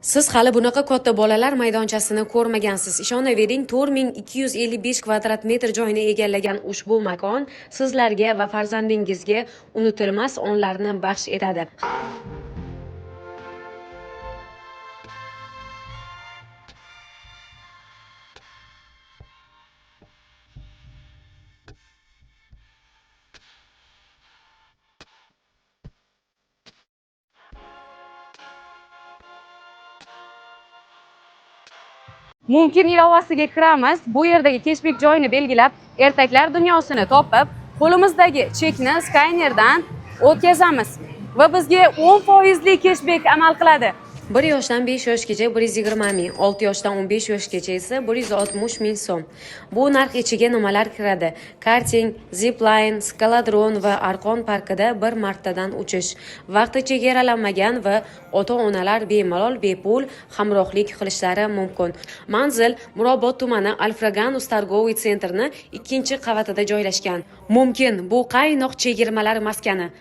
Siz hali bunaqa katta bolalar maydonchasini ko'rmagansiz. Ishonavering, 4255 kvadrat metr joyni egallagan ushbu makon sizlarga va farzandingizga unutilmas onlarni baxsh etadi. Mumkin ilovasiga kiramiz. Bu yerdagi keshbek joyini belgilab, ertaklar dunyosini topib, qo'limizdagi chekni skanerdan o'tkazamiz va bizga 10% keshbek amal qiladi. 1 yoshdan 5 yoshgacha 120 ming, 6 yoshdan 15 yoshgacha esa 160 ming so'm. Bu narx ichiga nimalar kiradi? Karting, zipline, skaladron va arqon parkida bir martadan uchish, vaqti chegaralanmagan va ota-onalar bemalol bepul hamrohlik qilishlari mumkin. Manzil Mirobod tumani Alfraganus Targoviy sentrining 2-qavatida joylashgan. Mumkin bu qaynoq chegirmalar maskani.